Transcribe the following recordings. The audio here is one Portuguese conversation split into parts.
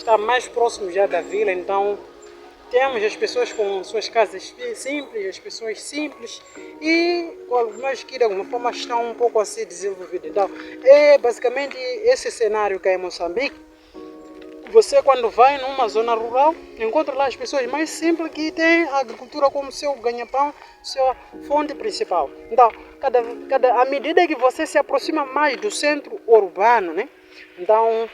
está mais próximo já da vila, então temos as pessoas com suas casas simples, as pessoas simples e algumas que de alguma forma estão um pouco assim desenvolvidas. Então, é basicamente esse cenário que é em Moçambique. Você quando vai numa zona rural, encontra lá as pessoas mais simples que têm a agricultura como seu ganha-pão, sua fonte principal. Então, à medida que você se aproxima mais do centro urbano, né? Então,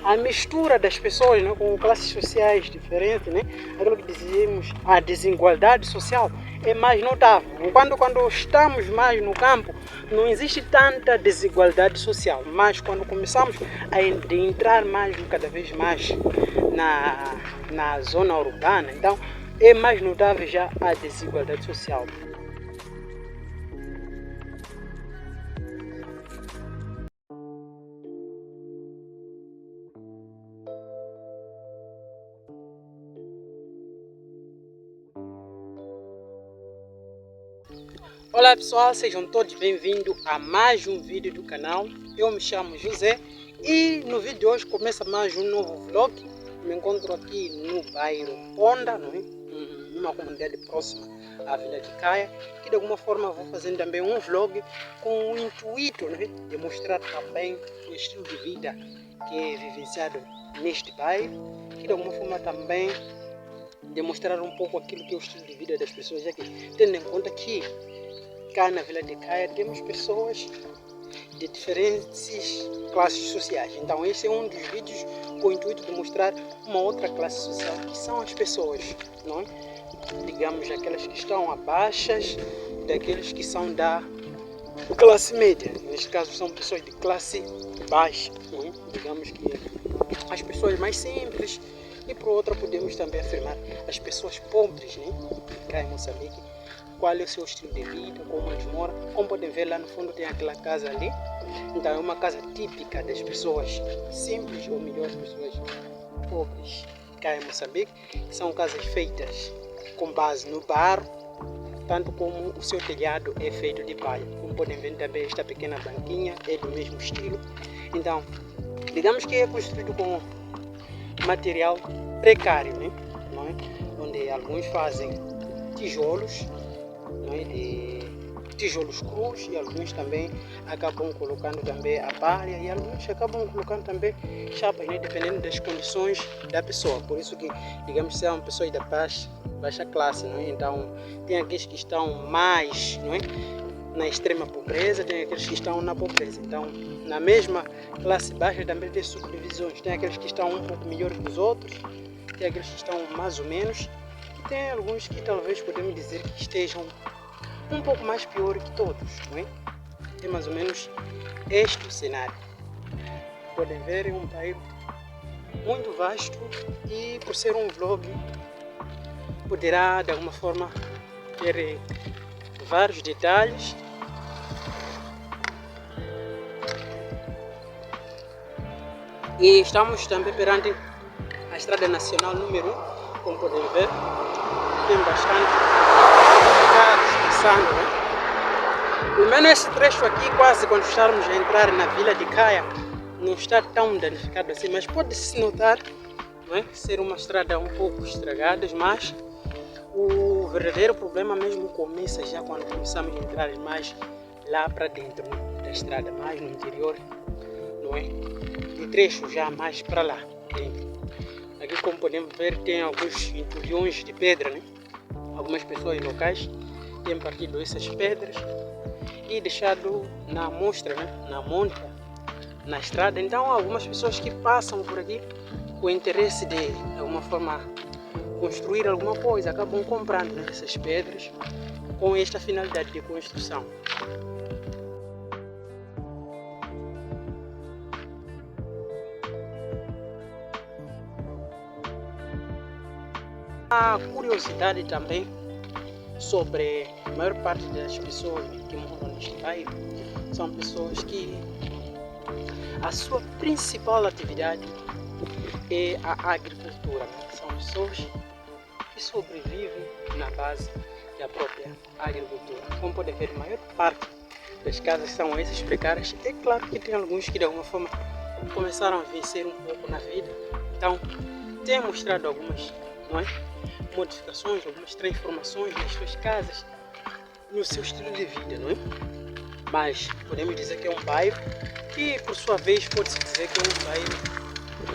a mistura das pessoas, né, com classes sociais diferentes, né, aquilo que dizemos, a desigualdade social é mais notável. Enquanto quando estamos mais no campo, não existe tanta desigualdade social, mas quando começamos a entrar mais, cada vez mais na zona urbana, então é mais notável já a desigualdade social. Olá pessoal, sejam todos bem-vindos a mais um vídeo do canal. Eu me chamo José e no vídeo de hoje começa mais um novo vlog. Me encontro aqui no bairro Ponda, não é? Numa comunidade próxima à Vila de Caia, que de alguma forma vou fazendo também um vlog com o intuito, não é, de mostrar também o estilo de vida que é vivenciado neste bairro, que de alguma forma também demonstrar um pouco aquilo que é o estilo de vida das pessoas aqui, tendo em conta que cá na Vila de Caia temos pessoas de diferentes classes sociais. Então esse é um dos vídeos com o intuito de mostrar uma outra classe social, que são as pessoas, não é? Digamos, aquelas que estão abaixo daqueles que são da classe média. Neste caso são pessoas de classe baixa, não é? Digamos que as pessoas mais simples. E por outra podemos também afirmar as pessoas pobres, né? Cá em Moçambique, qual é o seu estilo de vida, como eles moram. Como podem ver, lá no fundo tem aquela casa ali. Então é uma casa típica das pessoas simples, ou melhor, as pessoas pobres cá em Moçambique. São casas feitas com base no barro, tanto como o seu telhado é feito de palha. Como podem ver também, esta pequena banquinha é do mesmo estilo. Então, digamos que é construído com material precário, né? Não é? Onde alguns fazem tijolos, não é? De tijolos crus, e alguns também acabam colocando também a palha, e alguns acabam colocando também chapas, né? Dependendo das condições da pessoa. Por isso que, digamos, são pessoas da baixa classe, não é? Então tem aqueles que estão mais, não é, na extrema pobreza, tem aqueles que estão na pobreza. Então, na mesma classe baixa também tem subdivisões. Tem aqueles que estão um pouco melhor que os outros, tem aqueles que estão mais ou menos, e tem alguns que talvez podemos dizer que estejam um pouco mais pior que todos, não é? É mais ou menos este o cenário. Podem ver, é um bairro muito vasto e, por ser um vlog, poderá de alguma forma ter vários detalhes. E estamos também perante a Estrada Nacional número 1, como podem ver. Tem bastante carros passando, né? Pelo menos esse trecho aqui, quase quando estamos a entrar na Vila de Caia, não está tão danificado assim, mas pode-se notar, não é, ser uma estrada um pouco estragada, mas o verdadeiro problema mesmo começa já quando começamos a entrar mais lá para dentro, né, da estrada, mais no interior, não é? De trecho já mais para lá dentro. Aqui, como podemos ver, tem alguns entulhões de pedra, né? Algumas pessoas locais têm partido essas pedras e deixado na mostra, né, na monta, na estrada. Então algumas pessoas que passam por aqui com o interesse de alguma forma construir alguma coisa, acabam comprando, né, essas pedras com esta finalidade de construção. A curiosidade também sobre a maior parte das pessoas que moram neste bairro são pessoas que a sua principal atividade é a agricultura, né? São pessoas que sobrevivem na base da própria agricultura. Como podem ver, a maior parte das casas são essas precárias. É claro que tem alguns que de alguma forma começaram a vencer um pouco na vida, Então, tem mostrado algumas, não é, modificações, algumas transformações nas suas casas, no seu estilo de vida, não é? Mas podemos dizer que é um bairro que, por sua vez, pode-se dizer que é um bairro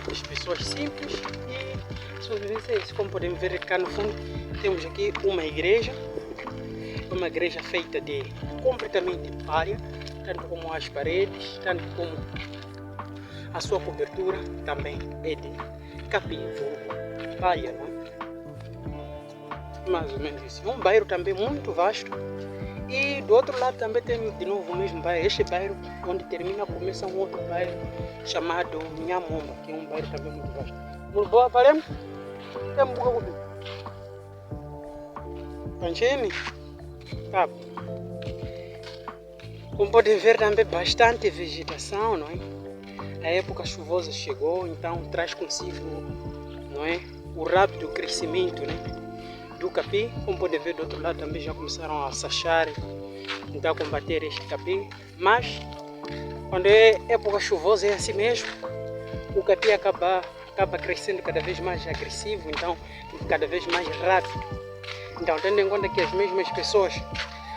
das pessoas simples e sobrevivência é isso. Como podemos ver cá no fundo, temos aqui uma igreja feita de completamente palha, tanto como as paredes, tanto como a sua cobertura também é de capim, palha, não é? Mais ou menos isso. É um bairro também muito vasto. E do outro lado também tem de novo o mesmo bairro. Este bairro, onde termina, começa um outro bairro chamado Nhamomba, que é um bairro também muito vasto. Muito boa, paremos? Tem um pouco de Panchini? Tá. Como podem ver também bastante vegetação, não é? A época chuvosa chegou, então traz consigo, não é, o rápido crescimento, né, do capim. Como podem ver do outro lado também já começaram a sachar, então combater este capim. Mas quando é época chuvosa é assim mesmo, o capim acaba crescendo cada vez mais agressivo, então cada vez mais rápido. Então, tendo em conta que as mesmas pessoas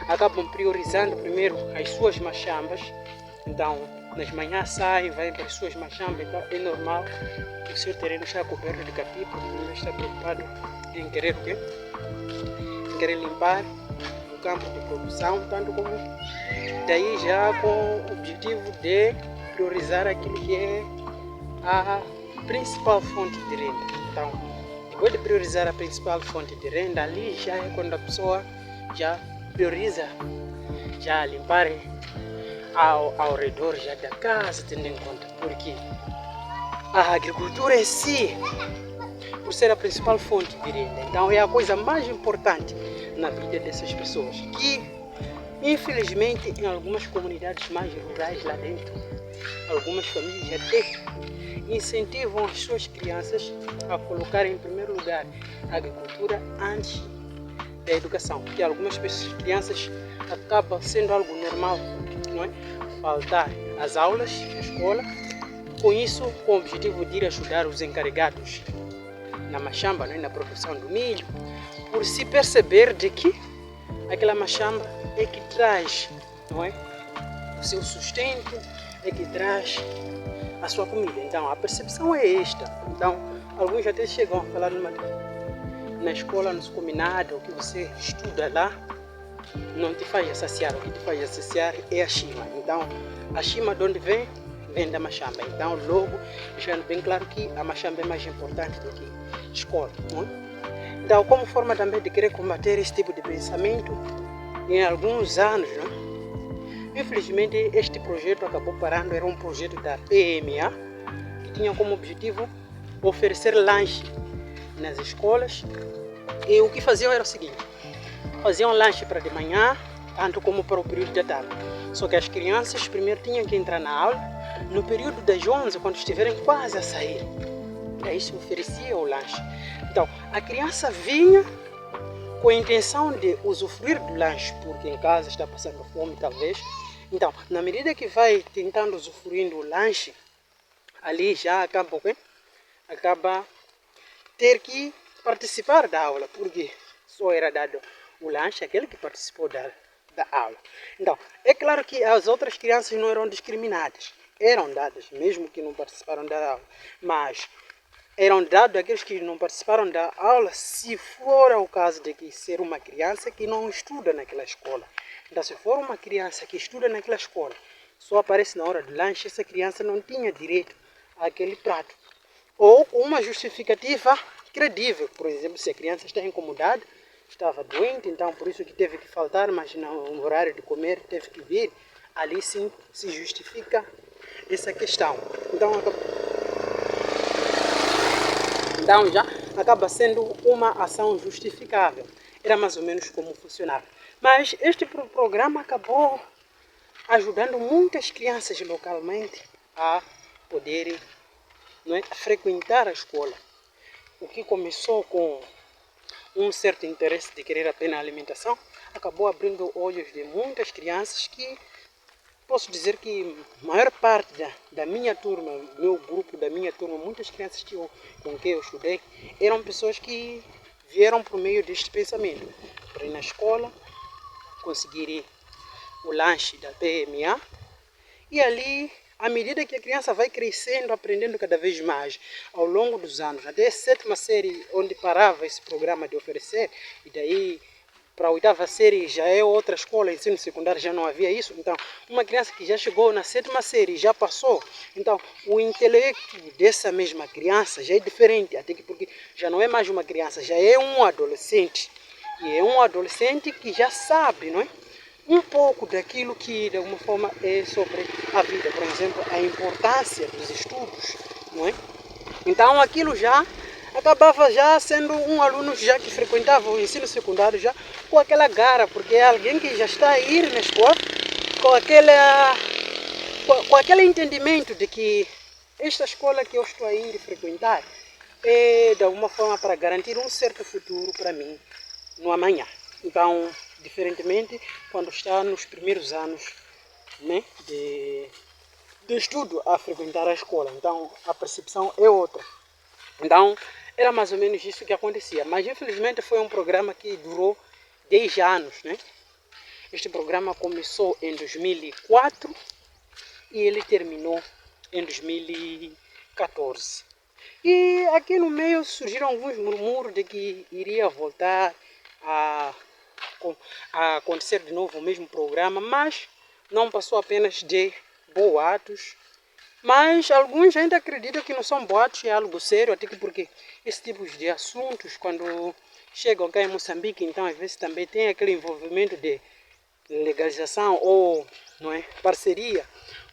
acabam priorizando primeiro as suas machambas, então nas manhãs saem, vão para as suas machambas, então é normal que o seu terreno está coberto de capim, porque ele está preocupado em querer o quê? Em querer limpar o campo de produção, tanto como daí já com o objetivo de priorizar aquilo que é a principal fonte de renda. Então, depois de priorizar a principal fonte de renda, ali já é quando a pessoa já prioriza já limpar ao redor já da casa, tendo em conta, porque a agricultura em si, por ser a principal fonte de renda, então é a coisa mais importante na vida dessas pessoas, que infelizmente em algumas comunidades mais rurais lá dentro, algumas famílias até incentivam as suas crianças a colocar em primeiro lugar a agricultura antes da educação, porque algumas crianças acabam sendo algo normal, não é? Faltar às aulas, à escola, com isso, com o objetivo de ir ajudar os encarregados na machamba, não é? Na produção do milho, por se perceber de que aquela machamba é que traz, não é, o seu sustento, é que traz a sua comida. Então a percepção é esta. Então alguns até chegam a falar na escola, nos combinados, o que você estuda lá não te faz saciar, o que te faz saciar é a chima. Então a chima de onde vem? Vem da machamba. Então logo deixando bem claro que a machamba é mais importante do que a escola, não é? Então, como forma também de querer combater esse tipo de pensamento, em alguns anos, não é? Infelizmente este projeto acabou parando. Era um projeto da PMA que tinha como objetivo oferecer lanche nas escolas, e o que faziam era o seguinte: faziam lanche para de manhã, tanto como para o período da tarde. Só que as crianças primeiro tinham que entrar na aula no período das 11, quando estiverem quase a sair. Aí se oferecia o lanche. Então a criança vinha com a intenção de usufruir do lanche, porque em casa está passando fome talvez. Então, na medida que vai tentando usufruir do lanche, ali já acaba ter que participar da aula, porque só era dado o lanche àquele que participou da aula. Então, é claro que as outras crianças não eram discriminadas, eram dadas, mesmo que não participaram da aula, mas eram dados aqueles que não participaram da aula, se for o caso de que ser uma criança que não estuda naquela escola. Então, se for uma criança que estuda naquela escola, só aparece na hora do lanche, essa criança não tinha direito àquele prato. Ou uma justificativa credível, por exemplo, se a criança está incomodada, estava doente, então por isso que teve que faltar, mas no horário de comer teve que vir, ali sim se justifica essa questão. Então já acaba sendo uma ação justificável. Era mais ou menos como funcionava. Mas este programa acabou ajudando muitas crianças localmente a poderem, não é, frequentar a escola. O que começou com um certo interesse de querer apenas a alimentação, acabou abrindo olhos de muitas crianças que posso dizer que a maior parte da minha turma, meu grupo da minha turma, muitas crianças com quem eu estudei, eram pessoas que vieram por meio deste pensamento. Para ir na escola, conseguir o lanche da PMA, e ali, à medida que a criança vai crescendo, aprendendo cada vez mais, ao longo dos anos, até a 7ª série, onde parava esse programa de oferecer, e daí para a 8ª série já é outra escola, ensino secundário já não havia isso. Então, uma criança que já chegou na 7ª série, já passou, então o intelecto dessa mesma criança já é diferente, até que porque já não é mais uma criança, já é um adolescente. E é um adolescente que já sabe, não é? Um pouco daquilo que de alguma forma é sobre a vida, por exemplo, a importância dos estudos, não é? Então aquilo já acabava já sendo um aluno já que frequentava o ensino secundário já com aquela gara, porque é alguém que já está a ir na escola com aquele entendimento de que esta escola que eu estou a ir frequentar é de alguma forma para garantir um certo futuro para mim no amanhã. Então, diferentemente, quando está nos primeiros anos, né, de estudo a frequentar a escola, então a percepção é outra. Então, era mais ou menos isso que acontecia. Mas, infelizmente, foi um programa que durou 10 anos, né? Este programa começou em 2004 e ele terminou em 2014. E aqui no meio surgiram alguns murmúrios de que iria voltar a acontecer de novo o mesmo programa, mas não passou apenas de boatos. Mas alguns ainda acreditam que não são boatos, é algo sério, até que porque esse tipo de assuntos, quando chegam cá em Moçambique, então às vezes também tem aquele envolvimento de legalização ou, não é, parceria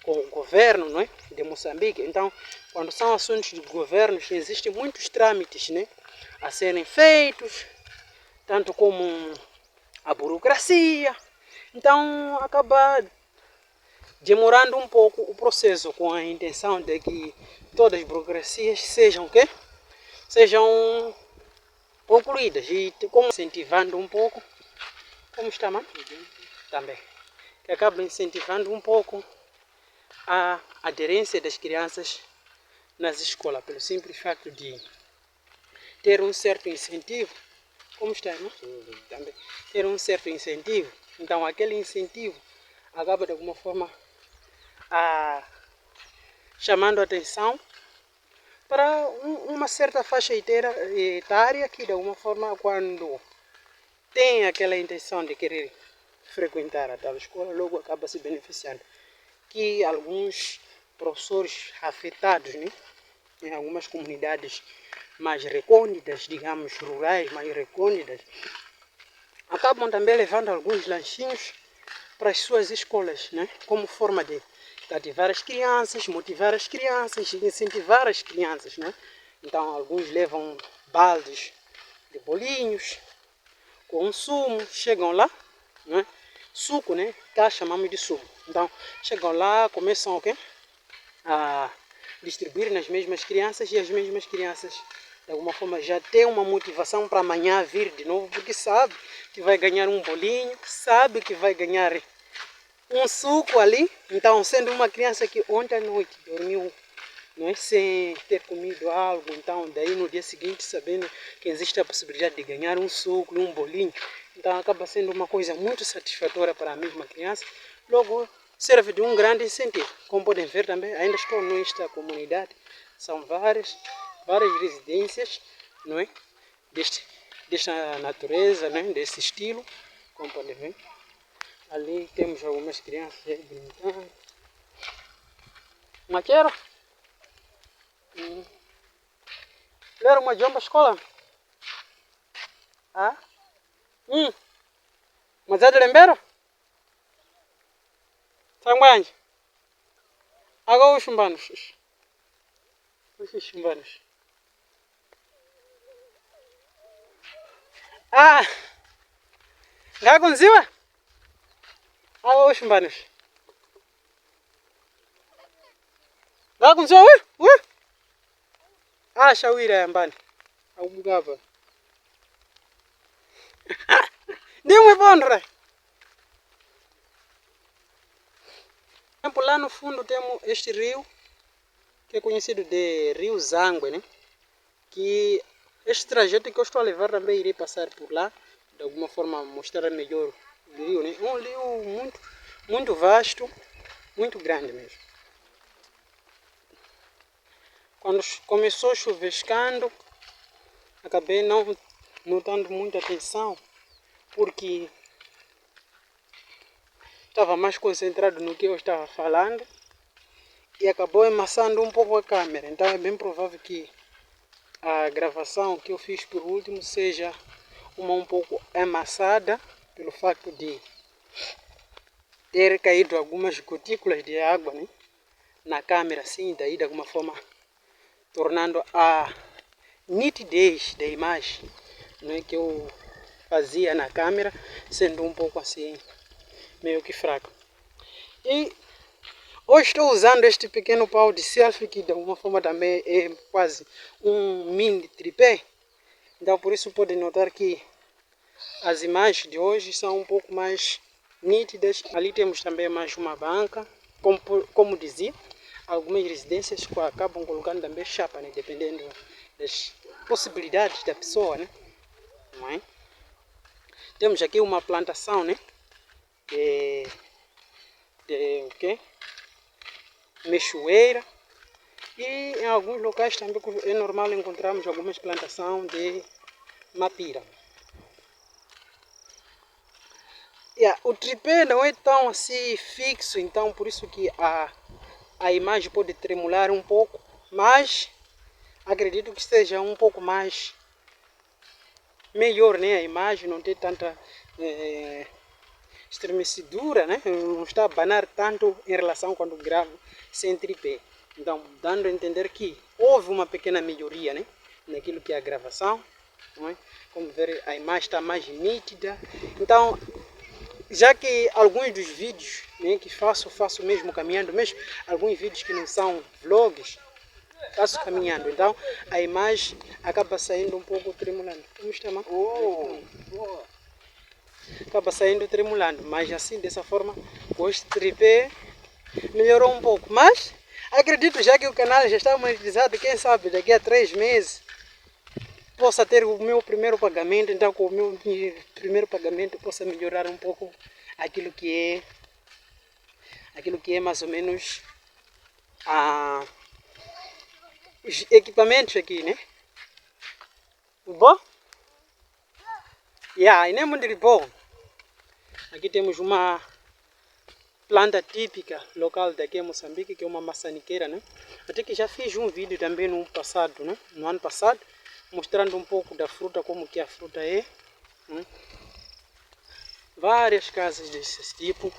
com o governo, não é, de Moçambique. Então, quando são assuntos de governos, existem muitos trâmites, né, a serem feitos, tanto como a burocracia. Então, acaba demorando um pouco o processo, com a intenção de que todas as burocracias sejam concluídas e como incentivando um pouco, como está, mano? Também, que acaba incentivando um pouco a aderência das crianças nas escolas, pelo simples facto de ter um certo incentivo. Como está, irmão? Também. Ter um certo incentivo. Então, aquele incentivo acaba de alguma forma chamando a atenção para uma certa faixa etária que de alguma forma, quando tem aquela intenção de querer frequentar a tal escola, logo acaba se beneficiando. Que alguns professores afetados, né, em algumas comunidades mais recônditas, digamos rurais, mais recônditas, acabam também levando alguns lanchinhos para as suas escolas, né, como forma de cativar as crianças, motivar as crianças, incentivar as crianças, né? Então alguns levam baldes de bolinhos com sumo, chegam lá, né? Suco, né? Cá chamamos de suco. Então chegam lá, começam o quê? A distribuir nas mesmas crianças, e as mesmas crianças de alguma forma já tem uma motivação para amanhã vir de novo, porque sabe que vai ganhar um bolinho, sabe que vai ganhar um suco ali. Então, sendo uma criança que ontem à noite dormiu, não é, sem ter comido algo, então daí no dia seguinte sabendo que existe a possibilidade de ganhar um suco e um bolinho, então acaba sendo uma coisa muito satisfatória para a mesma criança. Logo serve de um grande incentivo. Como podem ver também, ainda estou nesta comunidade, são várias residências, não é, desta natureza, né, desse estilo, como podem ver. Ali temos algumas crianças brincando. Maqueiro? Leram uma jamba escola? Ah? Mas é de lembero? Sanguanji? Agora os chumbanos. Os chumbanos. Ah! Gagunziwa? Agora os chumbanos. Gagunziwa? Ah, shawira yambani. Aubugava. Ndimwe bondra. Lá no fundo temos este rio, que é conhecido de Rio Zangue, né? Que este trajeto que eu estou a levar também irei passar por lá, de alguma forma mostrar melhor o rio, né? Um rio muito vasto, muito grande mesmo. Quando começou chuviscando, acabei não notando muita atenção, porque estava mais concentrado no que eu estava falando e acabou amassando um pouco a câmera. Então é bem provável que a gravação que eu fiz por último seja uma um pouco amassada pelo facto de ter caído algumas gotículas de água, né, na câmera, assim, daí de alguma forma tornando a nitidez da imagem, né, que eu fazia na câmera sendo um pouco assim meio que fraco. E hoje estou usando este pequeno pau de selfie que de alguma forma também é quase um mini tripé. Então por isso pode notar que as imagens de hoje são um pouco mais nítidas. Ali temos também mais uma banca, como dizia, algumas residências acabam colocando também chapa, né, dependendo das possibilidades da pessoa, né? Não é? Temos aqui uma plantação, né, de o quê? Mexoeira. E em alguns locais também é normal encontrarmos algumas plantações de mapira. O tripé não é tão assim fixo, então por isso que a imagem pode tremular um pouco, mas acredito que esteja um pouco mais melhor, né? A imagem não tem tanta estremecedura, né? Não está a abanar tanto em relação quando gravo sem tripé. Então, dando a entender que houve uma pequena melhoria, né, naquilo que é a gravação, não é? Como ver, a imagem está mais nítida. Então, já que alguns dos vídeos, né, que faço mesmo caminhando, mesmo alguns vídeos que não são vlogs, faço caminhando, então a imagem acaba saindo um pouco tremulando. Como está, mano? Acaba saindo tremulando, mas assim, dessa forma, com este tripé melhorou um pouco. Mas acredito, já que o canal já está monetizado, quem sabe daqui a 3 meses possa ter o meu primeiro pagamento. Então com o meu primeiro pagamento possa melhorar um pouco aquilo que é mais ou menos os equipamentos aqui, né? Bom? E nem muito bom. Aqui temos uma planta típica local daqui em Moçambique, que é uma maçaniqueira, né? Até que já fiz um vídeo também no passado, né? No ano passado, mostrando um pouco da fruta, como que a fruta é, né? Várias casas desse tipo.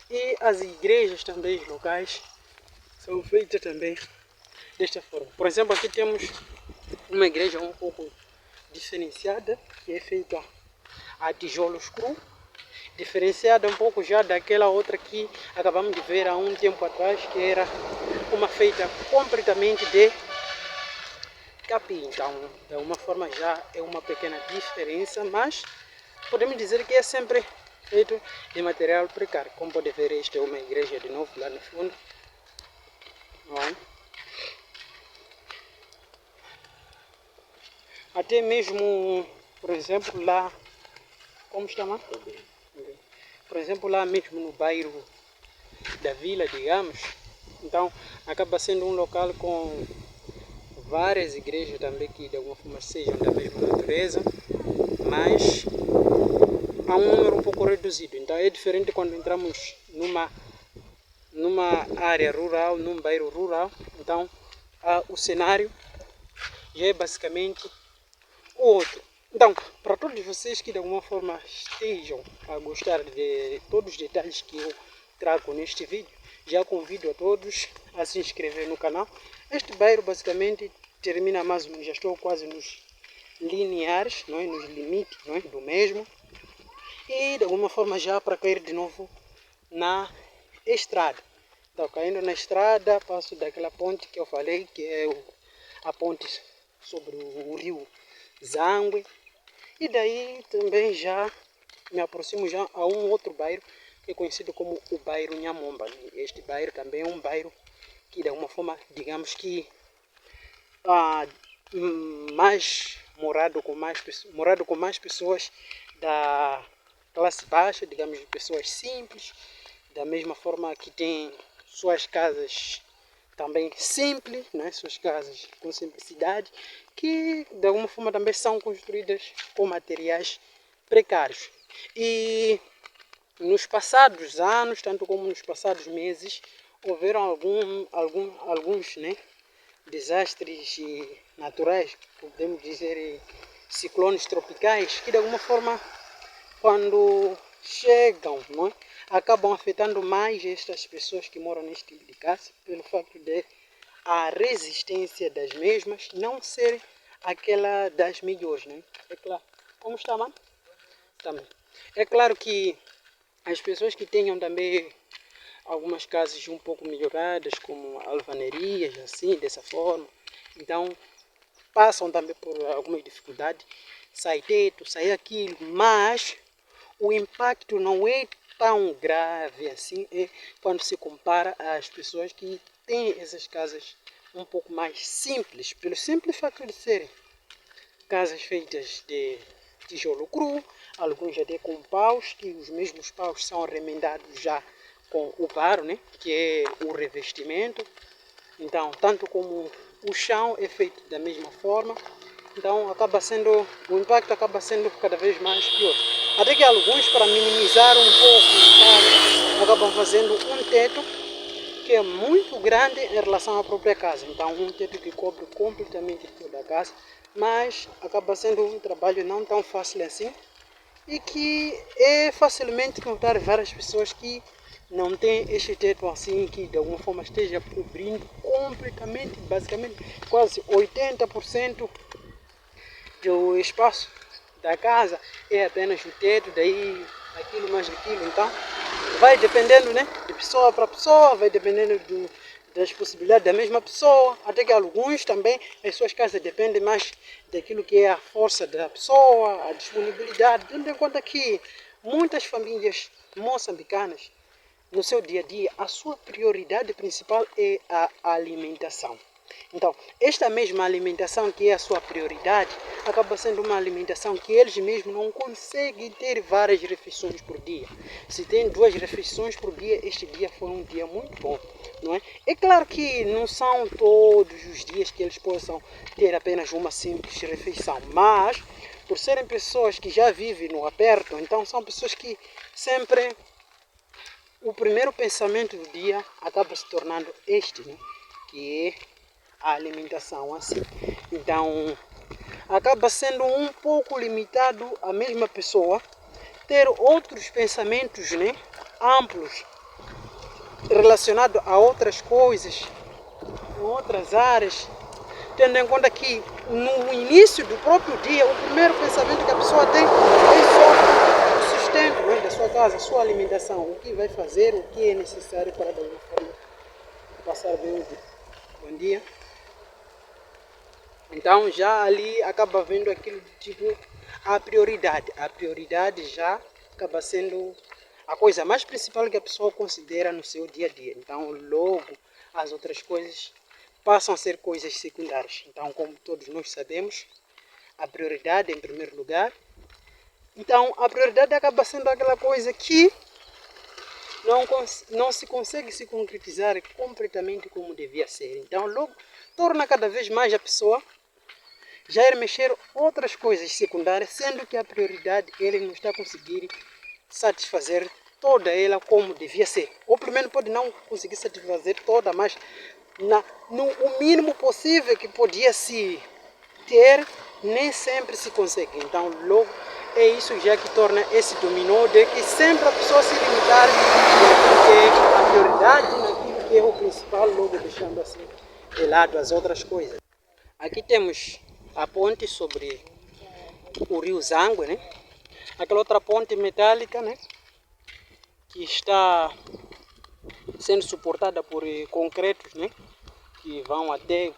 E as igrejas também locais são feitas também desta forma. Por exemplo, aqui temos uma igreja um pouco diferenciada, que é feita a tijolos cru, diferenciada um pouco já daquela outra que acabamos de ver há um tempo atrás, que era uma feita completamente de capim. Então, de alguma forma já é uma pequena diferença, mas podemos dizer que é sempre feito de material precário. Como pode ver, esta é uma igreja de novo lá no fundo, não é? Até mesmo, por exemplo, lá, como chama? Por exemplo, lá mesmo no bairro da vila, digamos, então acaba sendo um local com várias igrejas também que de alguma forma sejam da mesma natureza, mas há um número um pouco reduzido. Então é diferente quando entramos numa área rural, num bairro rural. Então o cenário já é basicamente o outro. Então, para todos vocês que de alguma forma estejam a gostar de todos os detalhes que eu trago neste vídeo, já convido a todos a se inscrever no canal. Este bairro basicamente termina mais ou menos, já estou quase nos lineares, não é? Nos limites, não é? Do mesmo. E de alguma forma já para cair de novo na estrada. Então, caindo na estrada, passo daquela ponte que eu falei, que é a ponte sobre o rio Zangue. E daí também já me aproximo já a um outro bairro, é conhecido como o bairro Nhamomba. Este bairro também é um bairro que, de alguma forma, digamos que mais morado com mais pessoas da classe baixa, digamos, de pessoas simples, da mesma forma que tem suas casas também simples, né? Suas casas com simplicidade, que de alguma forma também são construídas com materiais precários. E nos passados anos, tanto como nos passados meses, houveram alguns, né, desastres naturais, podemos dizer ciclones tropicais, que de alguma forma, quando chegam, não é, acabam afetando mais estas pessoas que moram neste tipo de casa, pelo facto de a resistência das mesmas não ser aquela das melhores, né? É claro. Como está, mano? Também. É claro que as pessoas que tenham também algumas casas um pouco melhoradas, como alvanerias, assim, dessa forma, então passam também por algumas dificuldades, sai teto, sai aquilo, mas o impacto não é tão grave assim quando se compara às pessoas que têm essas casas um pouco mais simples, pelo simples facto de serem casas feitas de tijolo cru, alguns até com paus, que os mesmos paus são remendados já com o varo, né, que é o revestimento. Então, tanto como o chão é feito da mesma forma, então o impacto acaba sendo cada vez mais pior. Até que alguns, para minimizar um pouco o impacto, acabam fazendo um teto que é muito grande em relação à própria casa. Então, um teto que cobre completamente toda a casa, mas acaba sendo um trabalho não tão fácil assim, e que é facilmente notar várias pessoas que não têm este teto assim, que de alguma forma esteja cobrindo completamente, basicamente quase 80% do espaço da casa é apenas o teto, daí aquilo mais aquilo. Então vai dependendo, né, de pessoa para pessoa, vai dependendo das possibilidades da mesma pessoa, até que alguns também, as suas casas dependem mais daquilo que é a força da pessoa, a disponibilidade, tendo em conta que muitas famílias moçambicanas, no seu dia a dia, a sua prioridade principal é a alimentação. Então, esta mesma alimentação que é a sua prioridade, acaba sendo uma alimentação que eles mesmos não conseguem ter várias refeições por dia. Se tem 2 refeições por dia, este dia foi um dia muito bom, não é? É claro que não são todos os dias que eles possam ter apenas uma simples refeição, mas por serem pessoas que já vivem no aperto, então são pessoas que sempre o primeiro pensamento do dia acaba se tornando este, né? Que é a alimentação assim. Então acaba sendo um pouco limitado a mesma pessoa ter outros pensamentos, né, amplos relacionados a outras coisas, outras áreas, tendo em conta que no início do próprio dia o primeiro pensamento que a pessoa tem é só o sustento, né, da sua casa, a sua alimentação, o que vai fazer, o que é necessário para de alguma forma passar bem o dia. Bom dia. Então já ali acaba vendo aquilo tipo a prioridade. A prioridade já acaba sendo a coisa mais principal que a pessoa considera no seu dia a dia. Então logo as outras coisas passam a ser coisas secundárias. Então, como todos nós sabemos, a prioridade em primeiro lugar. Então a prioridade acaba sendo aquela coisa que não se consegue se concretizar completamente como devia ser. Então logo torna cada vez mais a pessoa já ir mexer outras coisas secundárias, sendo que a prioridade ele não está conseguindo satisfazer toda ela como devia ser. Ou pelo menos pode não conseguir satisfazer toda, mas no mínimo possível que podia se ter, nem sempre se consegue. Então logo é isso já que torna esse dominó de que sempre a pessoa se limitar naquilo que é a prioridade, naquilo que é o principal, logo deixando assim de lado as outras coisas. Aqui temos a ponte sobre o rio Zangwe, né? Aquela outra ponte metálica, né, que está sendo suportada por concretos, né, que vão até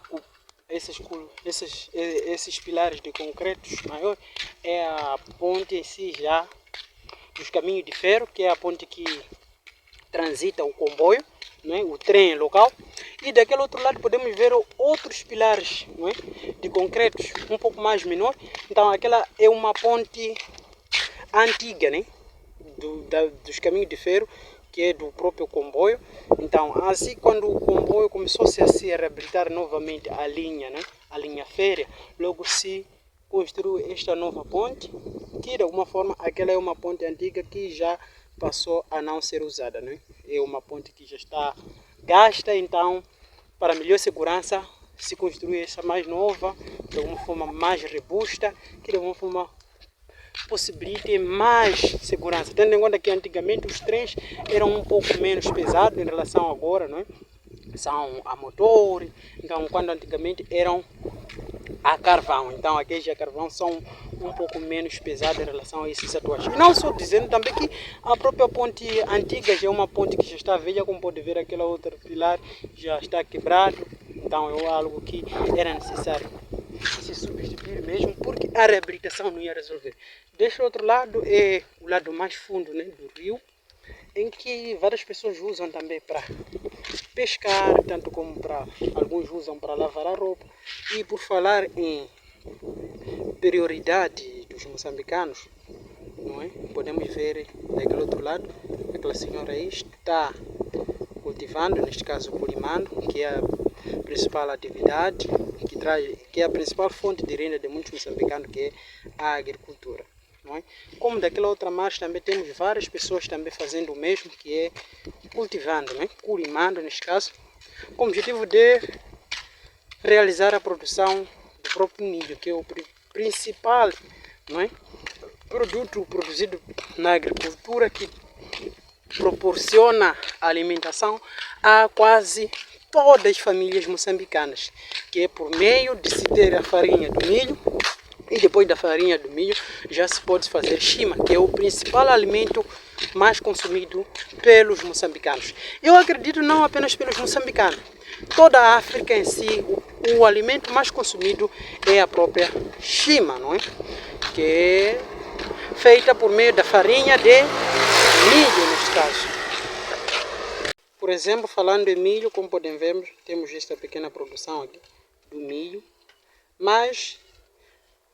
esses pilares de concretos maiores. É a ponte em si já dos caminhos de ferro, que é a ponte que transita o comboio, não é? O trem local, e daquele outro lado podemos ver outros pilares, não é? De concretos um pouco mais menor. Então aquela é uma ponte antiga, né? Dos caminhos de ferro, que é do próprio comboio. Então assim, quando o comboio começou-se a se reabilitar novamente a linha, né? A linha férrea, logo se construiu esta nova ponte, que de alguma forma aquela é uma ponte antiga que já passou a não ser usada, né? É uma ponte que já está gasta, então para melhor segurança se construir essa mais nova, de alguma forma mais robusta, que de alguma forma possibilite mais segurança, tendo em conta que antigamente os trens eram um pouco menos pesados em relação a agora, não é? São a motor, então quando antigamente eram a carvão, então aqueles a carvão são um pouco menos pesados em relação a esses atuais. E não só dizendo também que a própria ponte antiga já é uma ponte que já está velha, como pode ver aquela outra pilar já está quebrado, então é algo que era necessário se substituir mesmo, porque a reabilitação não ia resolver. Deste outro lado é o lado mais fundo, né, do rio, em que várias pessoas usam também para pescar, tanto como para alguns usam para lavar a roupa. E por falar em prioridade dos moçambicanos, não é? Podemos ver daquele outro lado, aquela senhora aí está cultivando, neste caso culimando, que é a principal atividade, que é a principal fonte de renda de muitos moçambicanos, que é a agricultura. Não é? Como daquela outra margem também temos várias pessoas também fazendo o mesmo, que é cultivando, né? Culimando neste caso, com o objetivo de realizar a produção do próprio milho, que é o principal, não é? Produto produzido na agricultura, que proporciona alimentação a quase todas as famílias moçambicanas, que é por meio de se ter a farinha do milho, e depois da farinha do milho já se pode fazer chima, que é o principal alimento mais consumido pelos moçambicanos. Eu acredito não apenas pelos moçambicanos, toda a África em si, o alimento mais consumido é a própria chima, não é? Que é feita por meio da farinha de milho, neste caso. Por exemplo, falando em milho, como podem ver, temos esta pequena produção aqui do milho, mas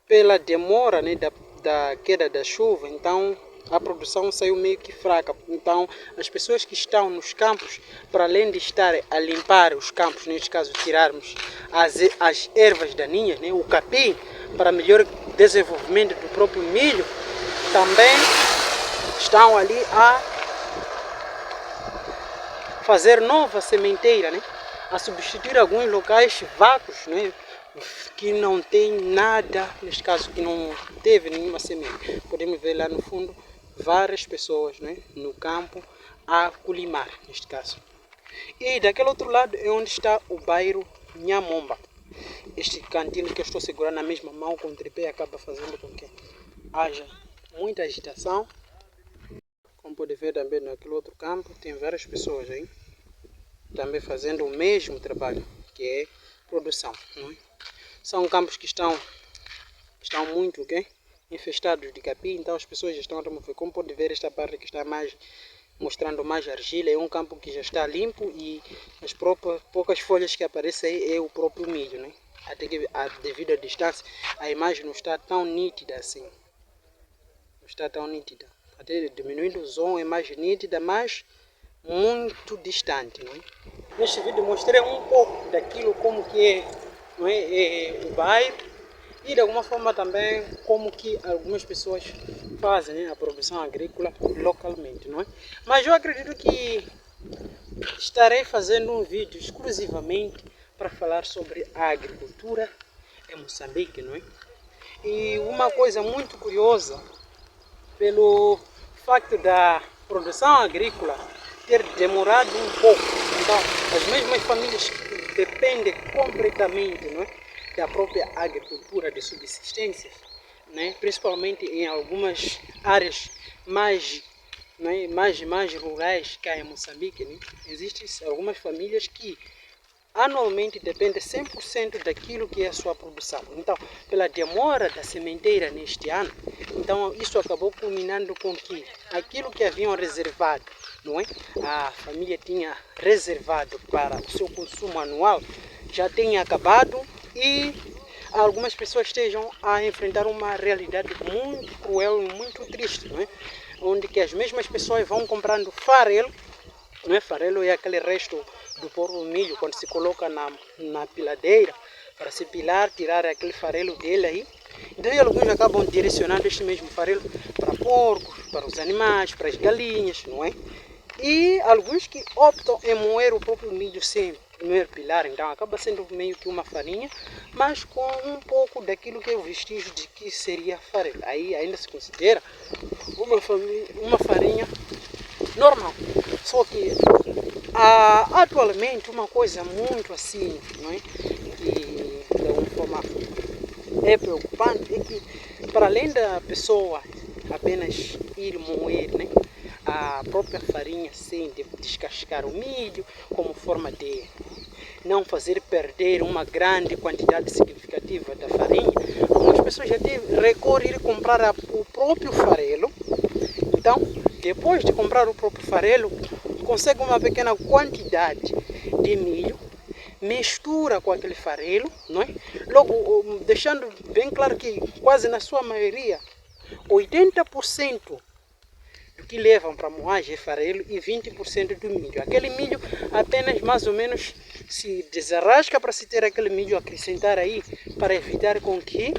pela demora, né, da queda da chuva, então a produção saiu meio que fraca. Então as pessoas que estão nos campos, para além de estar a limpar os campos, neste caso tirarmos as ervas daninhas, né, o capim, para melhor desenvolvimento do próprio milho, também estão ali a fazer nova sementeira, né, a substituir alguns locais vácuos, né, que não tem nada, neste caso que não teve nenhuma semente. Podemos ver lá no fundo várias pessoas, né, no campo a culimar, neste caso. E daquele outro lado é onde está o bairro Nhamomba. Este cantinho que eu estou segurando na mesma mão com o tripé acaba fazendo com que haja muita agitação. Como pode ver também naquele outro campo tem várias pessoas aí também fazendo o mesmo trabalho, que é produção, não é? São campos que estão muito infestados de capim, então as pessoas já estão a remover. Como pode ver, esta parte que está mais mostrando mais argila é um campo que já está limpo, e as poucas folhas que aparecem aí é o próprio milho, né? Até que devido à distância a imagem não está tão nítida assim, não está tão nítida. Até diminuindo o zoom é mais nítida, mas muito distante, não é? Neste vídeo mostrei um pouco daquilo como que é, não é, o bairro, e de alguma forma também como que algumas pessoas fazem, né, a produção agrícola localmente, não é? Mas eu acredito que estarei fazendo um vídeo exclusivamente para falar sobre a agricultura em Moçambique, não é? E uma coisa muito curiosa, pelo facto da produção agrícola ter demorado um pouco, então as mesmas famílias que dependem completamente, não é, da própria agricultura de subsistência, né, principalmente em algumas áreas mais, né, mais rurais que há em Moçambique, né, existem algumas famílias que anualmente dependem 100% daquilo que é a sua produção. Então, pela demora da sementeira neste ano, então isso acabou culminando com que aquilo que haviam reservado não é? A família tinha reservado para o seu consumo anual já tenha acabado e algumas pessoas estejam a enfrentar uma realidade muito cruel e muito triste, não é? Onde que as mesmas pessoas vão comprando farelo, não é? Farelo é aquele resto do porco do milho quando se coloca na piladeira para se pilar, tirar aquele farelo dele aí. Daí alguns acabam direcionando este mesmo farelo para porcos, para os animais, para as galinhas, não é? E alguns que optam em moer o próprio milho sem primeiro pilar, então acaba sendo meio que uma farinha, mas com um pouco daquilo que é o vestígio de que seria farelo. Aí ainda se considera uma farinha normal. Só que atualmente uma coisa muito assim, não é? Que de alguma forma é preocupante é que para além da pessoa apenas ir moer, né, a própria farinha sem descascar o milho como forma de não fazer perder uma grande quantidade significativa da farinha, algumas pessoas já recorrem a comprar o próprio farelo. Então, depois de comprar o próprio farelo, consegue uma pequena quantidade de milho, mistura com aquele farelo, não é? Logo, deixando bem claro que quase na sua maioria, 80% do que levam para moagem é farelo e 20% do milho. Aquele milho apenas mais ou menos se desarrasca para se ter aquele milho acrescentar aí, para evitar com que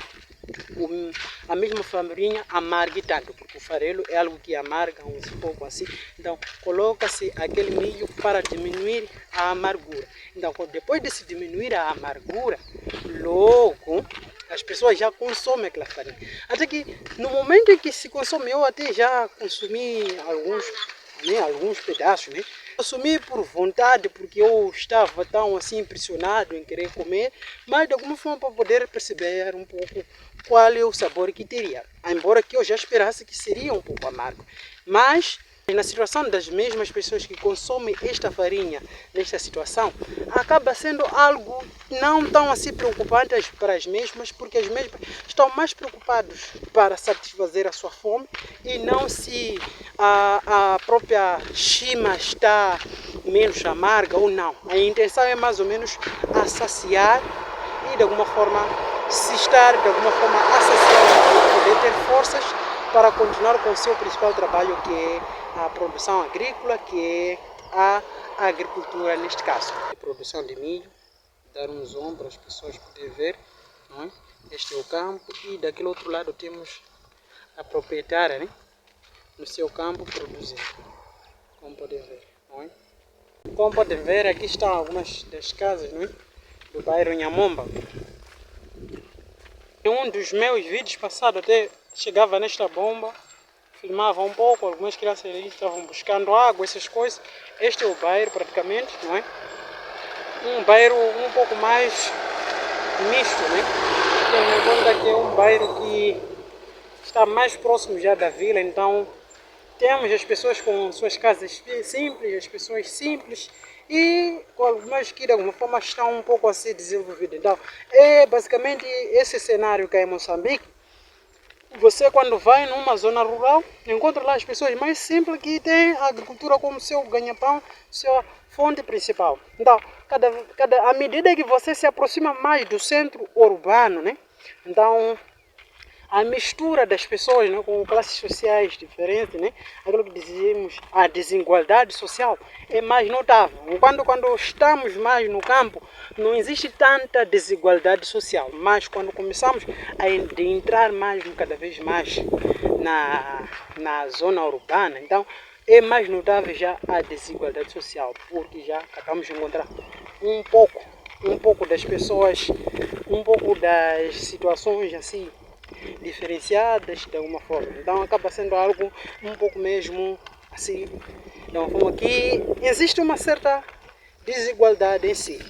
a mesma farinha amargue tanto, porque o farelo é algo que amarga um pouco assim. Então coloca-se aquele milho para diminuir a amargura. Então depois de se diminuir a amargura, logo as pessoas já consomem aquela farinha. Até que no momento em que se consome, eu até já consumi alguns pedaços, né? Consumi por vontade, porque eu estava tão assim impressionado em querer comer, mas de alguma forma para poder perceber um pouco qual é o sabor que teria. Embora que eu já esperasse que seria um pouco amargo. Mas na situação das mesmas pessoas que consomem esta farinha, nesta situação, acaba sendo algo não tão assim preocupante para as mesmas, porque as mesmas estão mais preocupadas para satisfazer a sua fome e não se a própria chima está menos amarga ou não. A intenção é mais ou menos a saciar e de alguma forma se estar de alguma forma a saciar, poder ter forças para continuar com o seu principal trabalho, que é a produção agrícola, que é a agricultura neste caso. A produção de milho, dar um zoom para as pessoas poderem ver, não é? Este é o campo e daquele outro lado temos a proprietária, né? No seu campo produzindo, como podem ver, não é? Como podem ver, aqui estão algumas das casas, não é? Do bairro Nhamomba. Em um dos meus vídeos passados até chegava nesta bomba, filmava um pouco, algumas crianças ali estavam buscando água, essas coisas. Este é o bairro praticamente, não é? Um bairro um pouco mais misto, né? Tendo em conta que é um bairro que está mais próximo já da vila, então temos as pessoas com suas casas simples, as pessoas simples e com algumas que de alguma forma estão um pouco assim desenvolvidas. Então, é basicamente esse cenário que é em Moçambique. Você quando vai numa zona rural, encontra lá as pessoas mais simples que têm a agricultura como seu ganha-pão, sua fonte principal. Então, à medida que você se aproxima mais do centro urbano, né? Então, a mistura das pessoas, né, com classes sociais diferentes, né, aquilo que dizemos, a desigualdade social é mais notável. Quando estamos mais no campo, não existe tanta desigualdade social, mas quando começamos a entrar mais, cada vez mais na zona urbana, então é mais notável já a desigualdade social, porque já acabamos de encontrar um pouco das pessoas, um pouco das situações assim diferenciadas de alguma forma. Então acaba sendo algo um pouco mesmo assim, de uma forma que existe uma certa desigualdade em si.